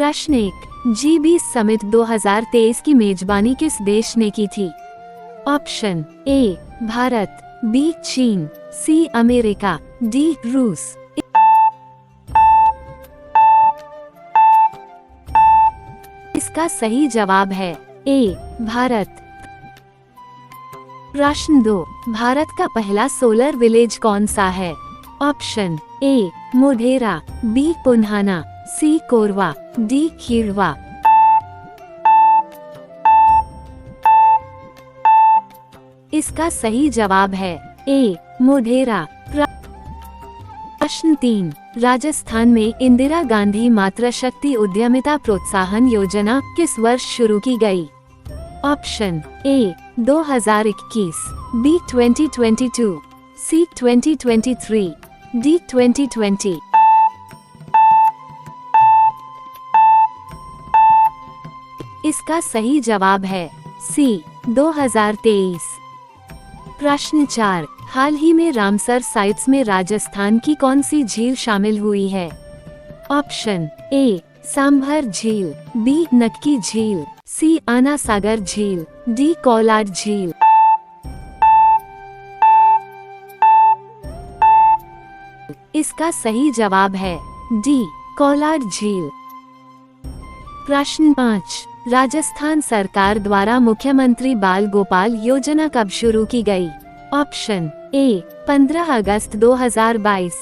प्रश्न 1, G20 summit 2023 की मेजबानी किस देश ने की थी? ऑप्शन ए भारत, बी चीन, सी अमेरिका, डी रूस। इसका सही जवाब है ए भारत। प्रश्न 2, भारत का पहला सोलर विलेज कौन सा है? Option A Modhera, B Punhana, C Korwa, D Khirwa. इसका सही जवाब है ए मोढेरा। प्रश्न 3, राजस्थान में इंदिरा गांधी मातृशक्ति उद्यमिता प्रोत्साहन योजना किस वर्ष शुरू की गई? Option A 2021, B 2022, C 2023, D 2020। इसका सही जवाब है सी 2023। प्रश्न 4, हाल ही में रामसर साइट्स में राजस्थान की कौन सी झील शामिल हुई है? ऑप्शन ए सांभर झील, बी नक्की झील, सी आना सागर झील, डी कोलाड झील। इसका सही जवाब है डी कोलाड झील। प्रश्न 5, राजस्थान सरकार द्वारा मुख्यमंत्री बाल गोपाल योजना कब शुरू की गई? ऑप्शन ए 15 अगस्त 2022,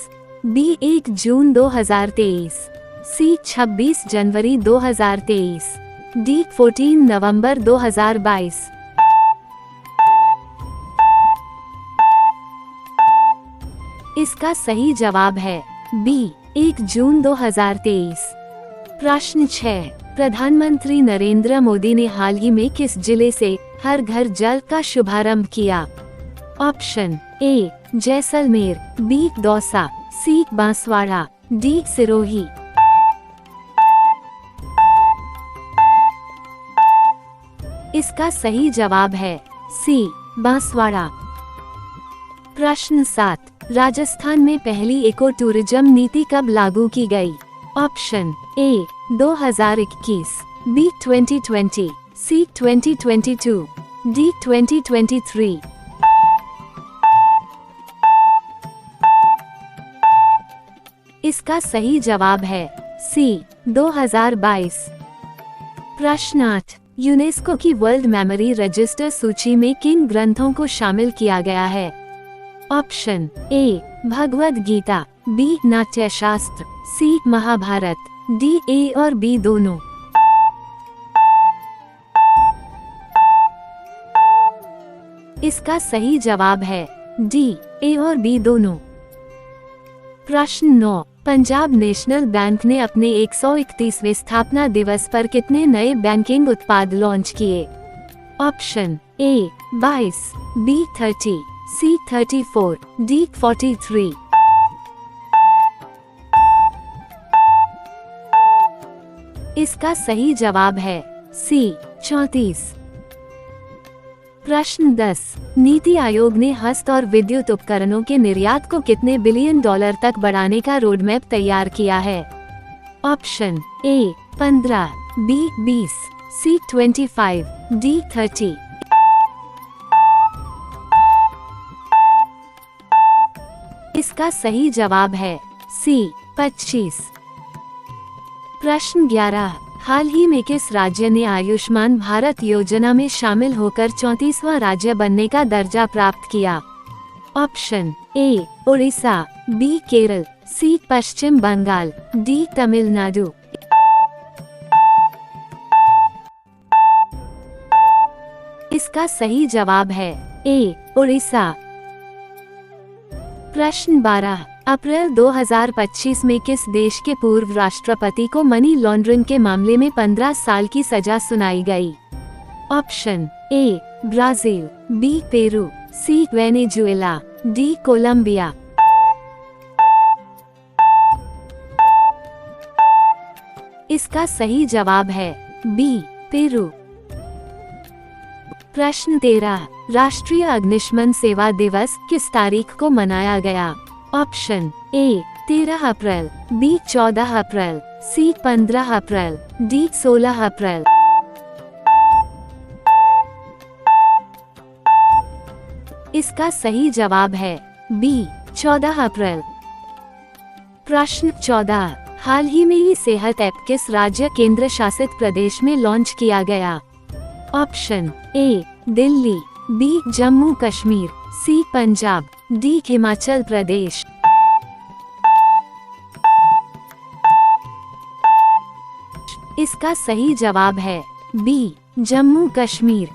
बी 1 जून 2023, सी 26 जनवरी 2023, डी 14 नवंबर 2022। इसका सही जवाब है बी 1 जून 2023। प्रश्न 6, प्रधानमंत्री नरेंद्र मोदी ने हाल ही में किस जिले से हर घर जल का शुभारंभ किया? Option A Jaisalmer, B Dausa, C Banswara, D Sirohi. इसका सही जवाब है सी बांसवाड़ा। प्रश्न 7, राजस्थान में पहली इको टूरिज्म नीति कब लागू की गई? Option A 2021, B 2020, C 2022, D 2023। इसका सही जवाब है सी 2022। प्रश्न 8, यूनेस्को की वर्ल्ड मेमोरी रजिस्टर सूची में किन ग्रंथों को शामिल किया गया है? Option A Bhagavad Gita, B Natyashastra, C Mahabharata, D A और बी दोनों। इसका सही जवाब है डी ए और बी दोनों। प्रश्न 9, पंजाब नेशनल बैंक ने अपने 131वें स्थापना दिवस पर कितने नए बैंकिंग उत्पाद लॉन्च किए? Option A 22, B 30, C 34, D 43। इसका सही जवाब है सी 34। प्रश्न 10, नीति आयोग ने हस्त और विद्युत उपकरणों के निर्यात को कितने बिलियन डॉलर तक बढ़ाने का रोडमैप तैयार किया है? Option A 15, B 20, C 25, D 30। इसका सही जवाब है सी 25। प्रश्न 11, हाल ही में किस राज्य ने आयुष्मान भारत योजना में शामिल होकर 34वां राज्य बनने का दर्जा प्राप्त किया? Option A Orissa, B Kerala, C Paschim Bengal, D Tamil Nadu. इसका सही जवाब है ए उड़ीसा। प्रश्न 12, अप्रैल 2025 में किस देश के पूर्व राष्ट्रपति को मनी लॉन्ड्रिंग के मामले में 15 साल की सजा सुनाई गई? Option A Brazil, B Peru, C Venezuela, D Colombia. इसका सही जवाब है बी पेरू। प्रश्न 13, राष्ट्रीय अग्निशमन सेवा दिवस किस तारीख को मनाया गया? ऑप्शन ए 13 अप्रैल, बी 14 अप्रैल, सी 15 अप्रैल, डी 16 अप्रैल। इसका सही जवाब है बी 14 अप्रैल। प्रश्न 14, हाल ही में ही सेहत ऐप किस राज्य केंद्र शासित प्रदेश में लॉन्च किया गया? Option A Delhi, B Jammu Kashmir, C Punjab, D Himachal Pradesh. इसका सही जवाब है बी जम्मू कश्मीर।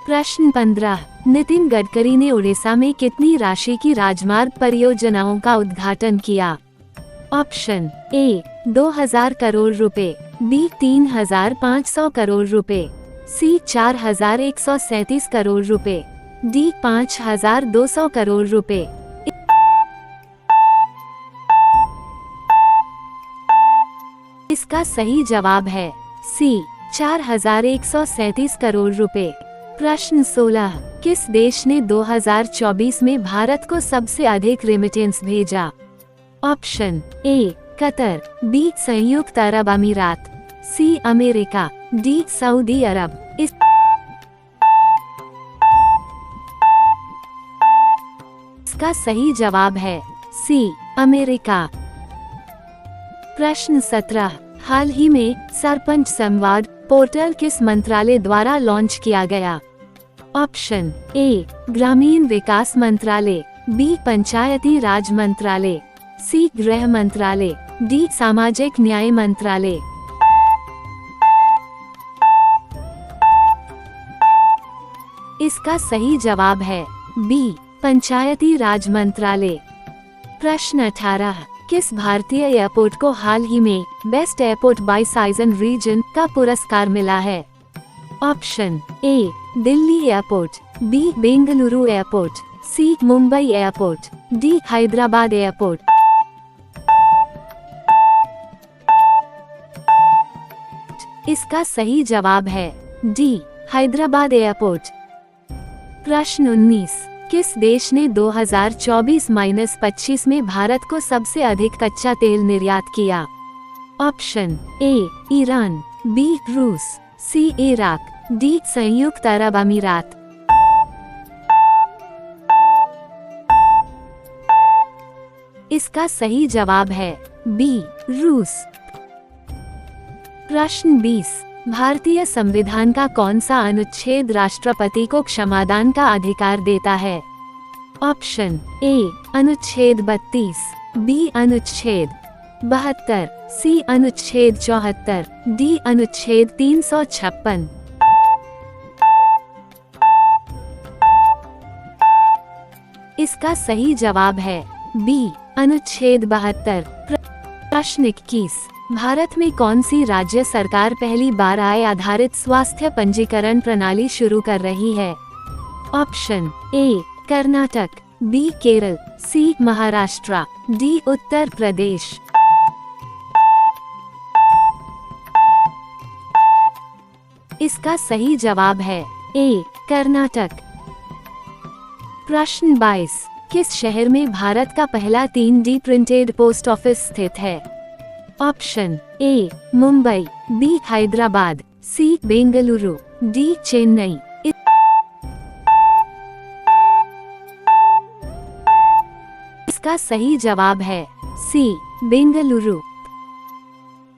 प्रश्न 15, नितिन गडकरी ने उड़ीसा में कितनी राशि की राजमार्ग परियोजनाओं का उद्घाटन किया? ऑप्शन ए 2000 करोड़ रुपए, बी 3500 करोड़ रुपए, सी 4137 करोड़ रुपए, डी 5200 करोड़ रुपए। इसका सही जवाब है सी 4137 करोड़ रुपए। प्रश्न 16, किस देश ने 2024 में भारत को सबसे अधिक रेमिटेंस भेजा? ऑप्शन ए कतर, बी संयुक्त अरब अमीरात, सी अमेरिका, डी सऊदी अरब। इसका सही जवाब है सी अमेरिका। प्रश्न 17, हाल ही में सरपंच संवाद पोर्टल किस मंत्रालय द्वारा लॉन्च किया गया? ऑप्शन ए ग्रामीण विकास मंत्रालय, बी पंचायती राज मंत्रालय, सी गृह मंत्रालय, डी सामाजिक न्याय मंत्रालय। इसका सही जवाब है बी पंचायती राज मंत्रालय। प्रश्न 18, किस भारतीय एयरपोर्ट को हाल ही में best airport by size and region का पुरस्कार मिला है? Option A Delhi airport, B Bengaluru airport, C Mumbai airport, D Hyderabad airport. इसका सही जवाब है डी हैदराबाद एयरपोर्ट। प्रश्न 19, किस देश ने 2024-25 में भारत को सबसे अधिक कच्चा तेल निर्यात किया? ऑप्शन ए ईरान, बी रूस, सी इराक, डी संयुक्त अरब अमीरात। इसका सही जवाब है बी रूस। प्रश्न 20, भारतीय संविधान का कौन सा अनुच्छेद राष्ट्रपति को क्षमादान का अधिकार देता है? ऑप्शन ए अनुच्छेद 32, बी अनुच्छेद 72, सी अनुच्छेद 74, डी अनुच्छेद 356। इसका सही जवाब है बी अनुच्छेद 72। प्रश्न 21, भारत में कौन सी राज्य सरकार पहली बार आय आधारित स्वास्थ्य पंजीकरण प्रणाली शुरू कर रही है? Option A Karnataka, B Kerala, C Maharashtra, D Uttar Pradesh. इसका सही जवाब है ए कर्नाटक। प्रश्न 22, किस शहर में भारत का पहला 3D प्रिंटेड पोस्ट ऑफिस स्थित है? Option A Mumbai, B Hyderabad, C Bengaluru, D Chennai. इसका सही जवाब है सी बेंगलुरु।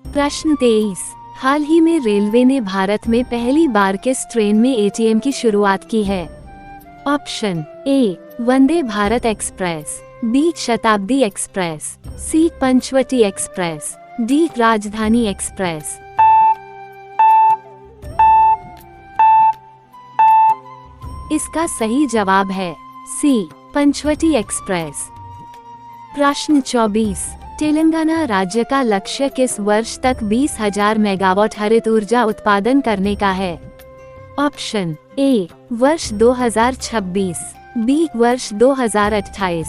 प्रश्न 23, हाल ही में रेलवे ने भारत में पहली बार किस ट्रेन में एटीएम की शुरुआत की है? Option A Vande Bharat express, B Shatabdi express, C Panchavati express, D Rajdhani express. इसका सही जवाब है सी पंचवटी एक्सप्रेस। प्रश्न 24, तेलंगाना राज्य का लक्ष्य किस वर्ष तक 20,000 मेगावाट हरित ऊर्जा उत्पादन करने का है? ऑप्शन ए वर्ष 2026, बी वर्ष 2028,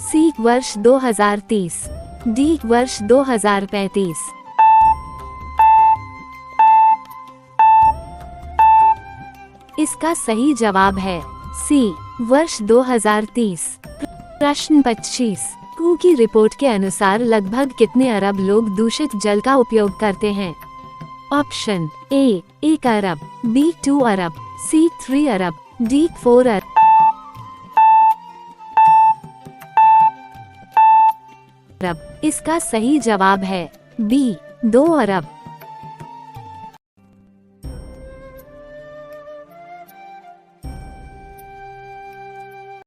सी वर्ष 2030, डी वर्ष 2035। इसका सही जवाब है सी वर्ष 2030। प्रश्न 25, हू की रिपोर्ट के अनुसार लगभग कितने अरब लोग दूषित जल का उपयोग करते हैं? ऑप्शन ए 1 अरब, बी 2 अरब, सी 3 अरब, डी 4 अरब। इसका सही जवाब है बी 2 अरब।